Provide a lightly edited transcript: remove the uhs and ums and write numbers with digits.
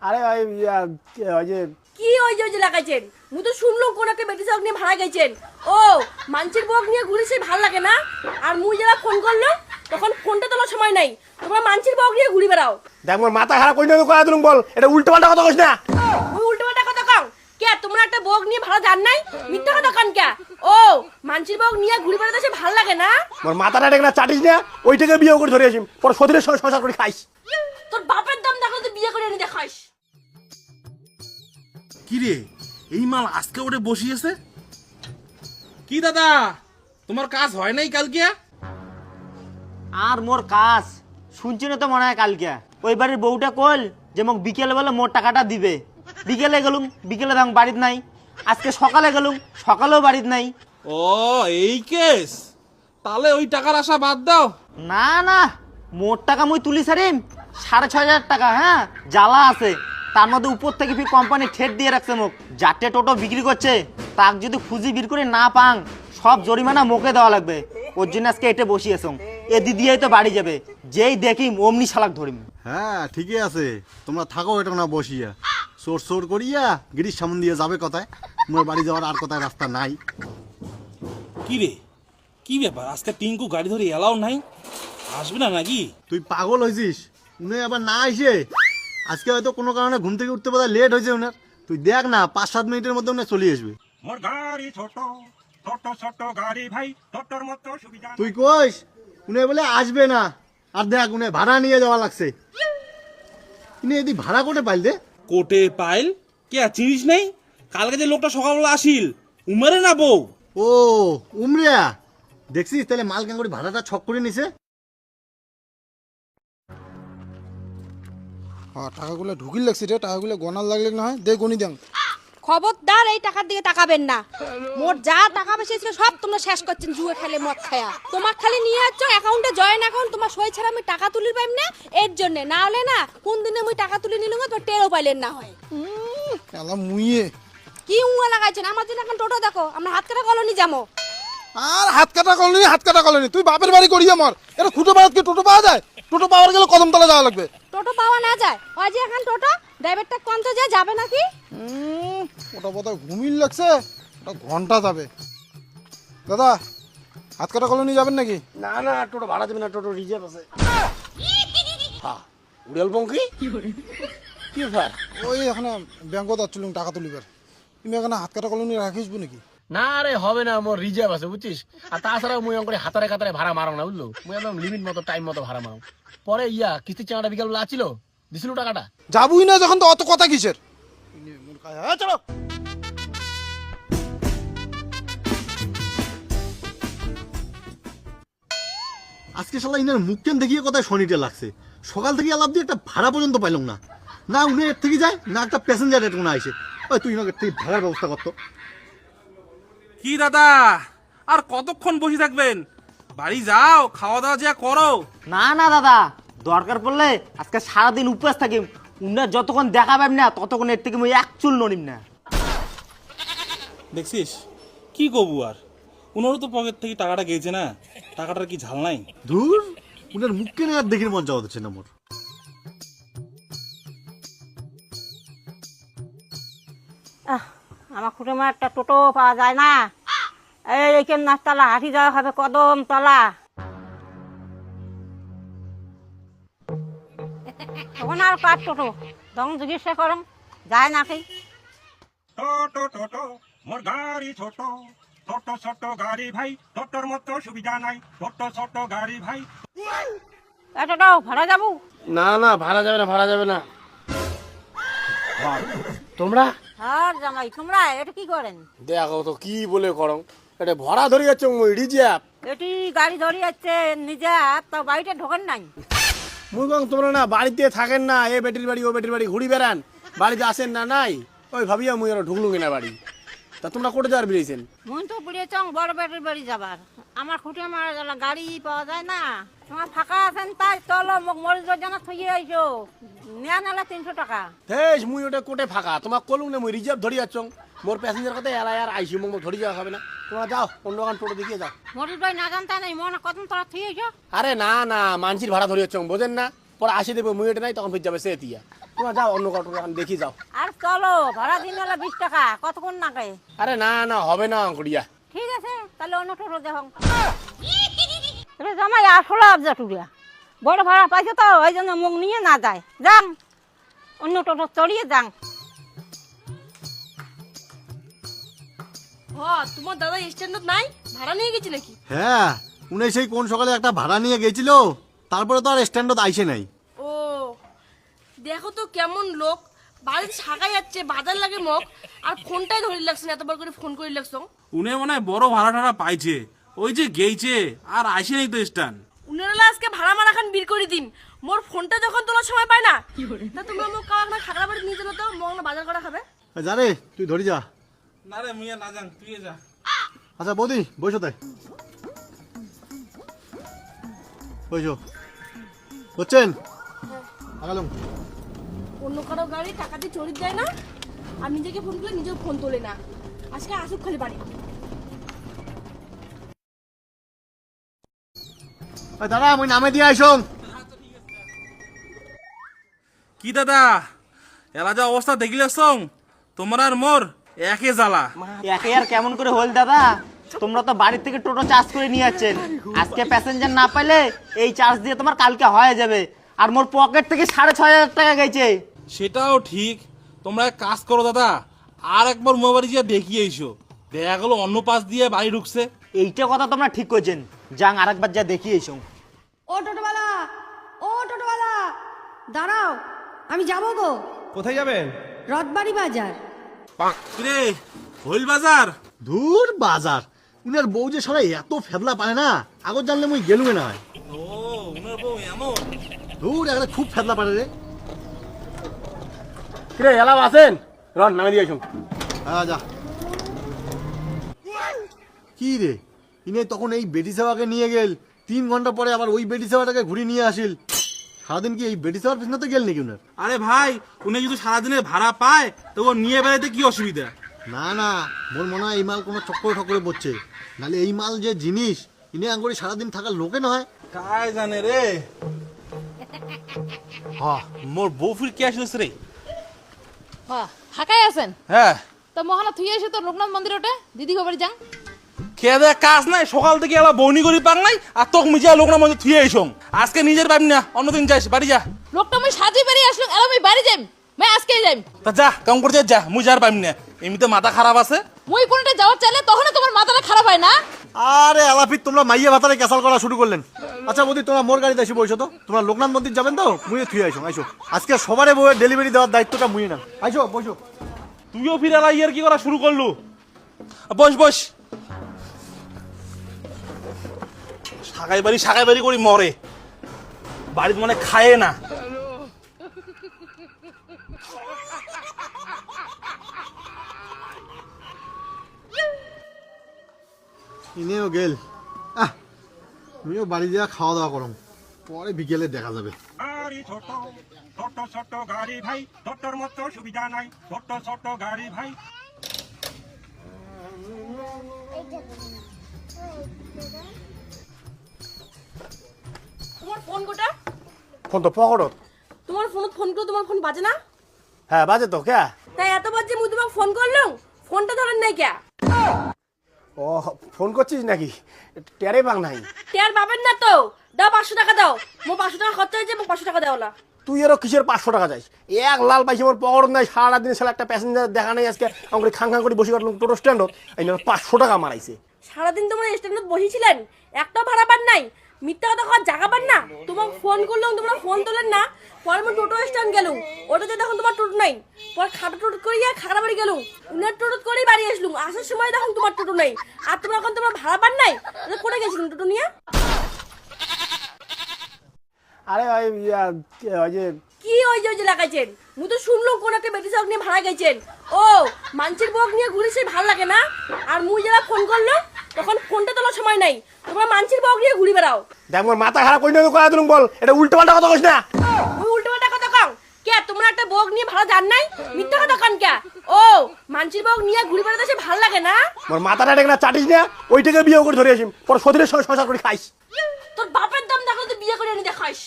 আরে ওই যে কি ওই যে লাগাইছেন? মু তো শুনলাম কোন একটা বেটি চক নিয়ে ভাড়া গেছেন। ও মানসির বক নিয়ে ঘুরে সেই ভাল লাগে না? আর মুই যারা ফোন করলো তখন ফোনটা তোলার সময় নাই, তোমরা মানসির বক নিয়ে ঘুরে বেড়াও। দেখ মোর মাথা খারাপ কই না তো কয়া দিলুম বল, এটা উল্টো পাল্টা কথা কইস না। ওই উল্টো পাল্টা কথা কও কে? তোমরা একটা বক নিয়ে ভাড়া যান নাই, মিথ্যা কথা কান কে? ও মানসির বক নিয়ে ঘুরে বেড়াতে সে ভাল লাগে না? মোর মাথাটা ঠিক না চাটিস না, ওইটাকে বিয়ে করে ধরে আসিম, পর সতীরের সঙ্গে সংসার করে খাইস। তোর বাপের দাম দেখলে তুই বিয়ে করে এনে দেখাইস। কি রে, এই মাল আজকে ওরে বসিয়েছে? কি দাদা, তোমার কাজ হয় নাই কালকে? আর মোর কাজ শুনছি না তো মনে হয় কালকে ওই বাড়ির বউটা কল যে মোক বিকেলে বলে মোর টাকাটা দিবে। বিকেলে গেলুম, বিকেলে দাম বাড়িতে নাই। আজকে সকালে গেলুম, সকালেও বাড়িতে নাই। ও এই কেস, তাহলে ওই টাকার আশা বাদ দাও। না না, মোর টাকা মুই তুলি সারিম 6,500 টাকা। হ্যাঁ জ্বালা আছে, তার মধ্যে উপর থেকে ফির কোম্পানি ঠেট দিয়ে রাখছে মোক। যাতে টোটো বিক্রি করছে তাক যদি খুঁজি বির করে না পাং সব জরিমানা মোকে দেওয়া লাগবে। ওর জন্য আজকে এটা বসিয়েছ, এ দিদিয়াই তো বাড়ি যাবে, যেই দেখিম অমনি শালাক ধরিম। হ্যাঁ ঠিকই আছে, তোমরা থাকো এটা না বসিয়া সোর সোর করিয়া গিরিশ সামন দিয়ে যাবে কোথায়? মোর বাড়ি যাওয়ার আর কোথায় রাস্তা নাই। কি রে, কি ব্যাপার, আজকে টিঙ্কু গাড়ি ধরে এলাও নাই, আসবে না নাকি? তুই পাগল হয়েছিস? উনি আবার না এসে আজকে হয়তো কোনো কারণে ঘুম থেকে উঠতে বোধহয় লেট হয়েছে উনার। তুই দেখ না 5-7 মিনিটের মধ্যে উনি চলে আসবে। মোর গাড়ি ছোট ছোট ছোট গাড়ি ভাই, ছোটর মতো সুবিধা। তুই কইস উনি বলে আসবে না, আর দেখ উনি ভাড়া নিয়ে যাওয়া লাগছে। উনি এদি ভাড়া করে পাইল দে। কোটে পাইল কে চিনিস নেই? কালকে যে লোকটা সকালবেলা আসিল, উমারে না বউ। ও উমরিয়া, দেখছিস তাহলে মাল কেন করে ভাড়াটা ছক করে নিছে। হ্যাঁ টাকাগুলো ঢুকিল লাগছে রে, টাকাগুলো গনার লাগলে না হয় দে গনি দেন। খবরদার এই টাকার দিকে তাকাবেন না। মোর যা টাকা বেশি ছিল সব তোমরা শেষ করছেন জুয়ে খেলে মদ খায়া। তোমার খালি নিয়ে যাচ্ছ অ্যাকাউন্টে জয়েন অ্যাকাউন্ট, তোমার সই ছাড়া আমি টাকা তুলি পাইম না। এর জন্য না হলে না কোন দিনে আমি টাকা তুলে নিলুম তো টেরও পাইলেন না হয়। খেলা মুইয়ে কি উয়া লাগাইছেন? আমার জন্য এখন টোটো দেখো, আমরা হাত কাটা কলোনি যাবো। আর হাত কাটা কলনি, হাত কাটা কলনি। তুই বাপের বাড়ি করিয়ে মর, এটা খুঁটো পাড়াত কি টোটো পাওয়া যায়? টোটো পাওয়ার গেলে কদমতলা যাওয়া লাগবে। টোটো পাওয়া না যায়, ওই যে এখন টোটো ড্রাইভারটা কোন তো যায় যাবে নাকি? ওটা বোধহয় ঘুমিল লাগছে, ওটা ঘন্টা যাবে। দাদা হাত কাটা কলনি যাবেন নাকি? না না, টোটো ভাড়া দেবে না, টোটো রিজার্ভ আছে। হ্যাঁ উড়াল পঙ্কি কি ব্যাপার? ওই এখানে ব্যাংকত আসছিলাম টাকা তুলিবার। তুমি এখানে হাত কাটা কলনি রাখিসবো নাকি? না রে হবে না, মোর রিজার্ভ আছে বুঝছিস। আর তাছাড়া মুই করে হাতারে কাতারে ভাড়া মারাও না বুঝলো, মুই একদম লিমিট মতো টাইম মতো ভাড়া মারাও। পরে কিস্তির চাঁড়াটা বিকাল বেলা আছিল, দিছিল টাকাটা। যাবই না যখন তো অত কথা কিসের? হ্যাঁ চলো। আজকে শালা ইনার মুখ কেন দেখিয়ে কোথায় শনিটা লাগছে। সকাল থেকে আলাপ দিয়ে একটা ভাড়া পর্যন্ত পাইলাম না। না উনি এর থেকে যায় না একটা প্যাসেঞ্জার এর কোনো আইসে। ওই তুই ইনাকে তুই ভাড়ার ব্যবস্থা করতো। কি দাদা, আর কতক্ষণ বসে থাকবেন? বাড়ি যাও, খাওয়া দাওয়া যা করো। না না দাদা, দরকার পড়লে আজকে সারাদিন উপবাস থাকিম। উনার যতক্ষণ দেখা পাইম না ততক্ষণ এর থেকে মুই এক চুল নড়িম না। দেখছিস কি কবু, আর উনারও তো পকেট থেকে টাকাটা গেছে না, টাকাটার কি ঝাল নাই? ধুর, উনার মুখ কেন আর দেখে মন যাওয়া হচ্ছে না মোর। আমার খুঁটে একটা টোটো পাওয়া যায় না। এইখান নাচতলা হাঁটি যাওয়া হবে কদমতলা। তখন আর কার টোটো তখন জিজ্ঞাসা করুন যায় নাকি। ছোট ছোট মোর গাড়ি ছোট ছোট ছোট গাড়ি ভাই, ছোটর মতো সুবিধা নাই। ছোট ছোট গাড়ি ভাই। টোটো ভাড়া যাবো? না না ভাড়া যাবে না, ভাড়া যাবে না। তোমরা আর জামাই তোমরা এটা কি করেন? দেখো তো কি বলে করো, এটা ভরা ধরে যাচ্ছে মুই রিজার্ভ। এটি গাড়ি ধরে যাচ্ছে নিজে, তো বাড়িতে ঢোকেন নাই? মুই কং তোমরা না বাড়িতে থাকেন না, এ বেটির বাড়ি ও বেটির বাড়ি ঘুরি বেড়ান, বাড়িতে আসেন না নাই। ওই ভাবিয়া মুই আর ঢুকলু কিনা বাড়ি। তা তোমরা কোটে যাওয়ার বেরিয়েছেন? মন তো পুড়িয়েছ বড় বেটির বাড়ি যাবার। আমার খুঁটে মারা গেল, গাড়ি পাওয়া যায় না। তোমার ফাঁকা আছেন তাই চলো, মোক মরিচর জানা থইয়ে আইছো। নেয়া নালা 300 টাকা। হেস মুই ওটা কোটে ফাঁকা, তোমাক কলুম না মুই রিজার্ভ ধরি যাচ্ছ। মোর প্যাসেঞ্জার কথা এলাই আর আইসি, মোক ধরি যাওয়া হবে না। তোমরা যাও অন্য গান টোটো দেখিয়ে যাও। মরিচ ভাই না জানতা নাই মনে কত তোরা থইয়ে আইছো। আরে না না, মানসির ভাড়া ধরে যাচ্ছ বোঝেন না। পরে আসি দেবো মুই এটা নাই তখন ফির যাবে সে তিয়া তোমার যাও অন্য কাউকে এখন দেখি যাও। আর চলো ভাড়া দিন হলো 20 টাকা কতক্ষণ নাকে? আরে না না হবে না অঙ্কুরিয়া। ঠিক আছে তাহলে অন্য টোটো দেখো। জামাই আসলে আবজা টুরিয়া বড় ভাড়া পাইছে তো ওই জন্য মুখ নিয়ে না যায়, যান অন্য টোটো চড়িয়ে যান। তোমার দাদা স্ট্যান্ডার্ড নাই, ভাড়া নিয়ে গেছি নাকি? হ্যাঁ উনি সেই কোন সকালে একটা ভাড়া নিয়ে গেছিল, তারপরে তো আর স্ট্যান্ডার্ড আইসে নাই। ও দেখো তো কেমন লোক, বাড়ি ছাগা যাচ্ছে বাজার লাগে মুখ আর ফোনটাই ধরে লাগছে না, এতবার করে ফোন করে লাগছো। উনি মনে হয় বড় ভাড়া টাড়া পাইছে, ওই যে গেইছে আর আসে নাই তো স্ট্যান্ড। উনারা আজকে ভাড়া মারা খান বীর করে দিন, মোর ফোনটা যখন তোলার সময় পায় না। তা তোমরা মুখ কাওয়া না খাগড়া বাড়ি নিয়ে চলো তো, মগনা বাজার করা খাবে। যা রে তুই ধরি যা। না রে মুইয়া না যান, তুই যা। আচ্ছা বৌদি বসো তাই, বসো বুঝছেন আগালুম। অন্য কারো গাড়ি টাকা দিয়ে চড়ি যায় না, আর নিজেকে ফোন করলে নিজেও ফোন তোলে না। আজকে আসুক খালি বাড়ি। দাদা আমি নামে দিয়ে আইসো। কি দাদা এলা যা অবস্থা দেখিলে সং তোমার আর মোর একে জ্বালা। একে আর কেমন করে হল দাদা, তোমরা তো বাড়ি থেকে টোটো চার্জ করে নিয়ে যাচ্ছেন, আজকে প্যাসেঞ্জার না পাইলে এই চার্জ দিয়ে তোমার কালকে হয়ে যাবে, আর মোর পকেট থেকে 6500 টাকা গেছে। সেটাও ঠিক, তোমরা এক কাজ করো দাদা, আর একবার মোবাইল গিয়ে দেখিয়ে এসো, দেখা গেলো অন্য পাশ দিয়ে বাড়ি ঢুকছে। এইটা কথা তোমরা ঠিক করছেন, যাং আরেকবার যা দেখিয়ে এসো। ও টোটোওয়ালা, ও টোটোওয়ালা, দাঁড়াও, আমি যাবো গো। কোথায় যাবেন? রথবাড়ি বাজার। রে হইল বাজার? ধুর বাজার, উনার বউ যে সবাই এত ফেদলা পায় না, আগত জানলে মুই গেলুমে না হয়। ও উনার বউ এমন? ধুর একটা খুব ফেদলা পারে রে। কিরে এলাম আছেন রন নামে দিয়ে আইসুন। হ্যাঁ যা। কি রে ইনে তখন এই বেটি সেবাকে নিয়ে গেল, 3 ঘন্টা পরে আবার ওই বেটি সেবাটাকে ঘুরে নিয়ে আসিল। সারাদিন কি এই বেটি সেবার পিছনে তো গেল নাকি উনার? আরে ভাই উনি যদি সারাদিনের ভাড়া পায় তো ও নিয়ে বেড়াইতে কি অসুবিধা? না না মোর মনে হয় এই মাল কোনো চক্করে ঠকরে পড়ছে, নাহলে এই মাল যে জিনিস ইনে আঙ্গুরি সারাদিন থাকার লোকে নয়। কায় জানে রে। হ্যাঁ মোর বউ ফির কে আসিস রে? ফাঁকাই আছেন? হ্যাঁ। তো মহানা থুই এসে তো লোকনাথ মন্দির ওটে দিদি খবরে যান। খেয়ে দেয় কাজ নাই, সকাল থেকে এলা বৌনি করি পাক নাই, আর তোক মিজা লোকনাথ মন্দির থুয়ে আইসং। আজকে নিজের পাবি না, অন্যদিন যাইস বাড়ি যা। লোকটা আমি সাজি বেরিয়ে আসলাম, এলা আমি বাড়ি যাইম, মই আজকেই যাইম। তা যা কাম করতে যা, মুই যার পাবি না, এমনিতে মাথা খারাপ আছে। মই কোনটা যাওয়ার চাইলে তখন তোমার মাথাটা খারাপ হয় না? আরে আলাফিত তোমরা মাইয়া ভাতারে ক্যাসাল করা শুরু করলেন। আচ্ছা বৌদি তোমরা মোর গাড়িতে এসে বসো তো, তোমরা লোকনাথ মন্দির যাবেন তো, মুয়ে থুয়ে আইসো। আইসো আজকে সবারে বউয়ের ডেলিভারি দেওয়ার দায়িত্বটা মুয়ে না। আইসো বসো। তুইও ফিরে এলা ইয়ার কি করা শুরু করলু? বস বস। সাগাই বাড়ি করি মরে, বাড়িতে মানে খায় না। ইনেও গেল, তুমিও বাড়ি যা খাওয়া দাওয়া করো, পরে বিকেলে দেখা যাবে। গাড়ি ছোট ছোট ছোট গাড়ি ভাই, ছোটর মতো সুবিধা নাই, ছোট ছোট গাড়ি ভাই। তোমার ফোন কোটা? ফোন তো পকড়ত। তোমার ফোন ফোন করে তোমার ফোন বাজে না? হ্যাঁ বাজে তো কে? তাই এতবার যে মুই তোমাকে ফোন করলাম, ফোনটা ধরেন নাই কে? ও ফোন করছিস নাকি? টেরে পাক নাই। টের পাবেন না তো, দাও 500 টাকা দাও। মোর 500 টাকা খরচ হয়েছে, মোক 500 টাকা দেওয়া না। তুই এরও কিসের 500 টাকা যাইস? এক লাল পাইছে মোর পকড় নাই, সারা দিন সালা একটা প্যাসেঞ্জার দেখা নাই, আজকে আমাকে খাং খাং করে বসে কাটলাম টোটো স্ট্যান্ডত, এই 500 টাকা মারাইছে। সারাদিন তোমরা স্ট্যান্ডত বসেছিলেন, একটা ভাড়া পান নাই, মিথ্যা কথা কওয়ার জায়গা পান না। তোমাকে ফোন করলাম তোমরা ফোন তোলেন না, পরে আমি টোটো স্ট্যান্ড গেলুম, ওটা যে তখন তোমার টোটো নাই, পরে খাটো টোটো করিয়া খাগড়া বাড়ি গেলুম, উনার টোটো করেই বাড়ি আসলুম। আসার সময় তখন তোমার টোটো নাই, আর তোমরা এখন তোমার ভাড়া পান নাই, কোথায় গেছিলেন টোটো নিয়ে? আরে ওই যে কি ওই যে লাগাইছেন? মুই তো শুনলাম কোন একটা বেটি সব নিয়ে ভাড়া গেছেন। ও মানসির বক নিয়ে ঘুরে সে ভালো লাগে না? আর মুই যারা ফোন করলো তখন ফোনটা তোলার সময় নাই, তোমরা মানসির বক নিয়ে ঘুরে বেড়াও। দেখ মোর মাথা খারাপ কই না করা দিলুম, বল এটা উল্টো পাল্টা কথা কইস না। মুই উল্টো পাল্টা কথা কও কে? তোমরা একটা বক নিয়ে ভাড়া জান নাই, মিথ্যা কথা কান কে? ও মানসির বক নিয়ে ঘুরে বেড়াতে সে ভালো লাগে না? মোর মাথাটা দেখনা চাটিস না, ওইটাকে বিয়ে করে ধরে আসিম, পরে সতীরের সঙ্গে সংসার করে খাইস। তোর বাপের দাম দেখলে তুই বিয়ে করে এনে দেখাইস।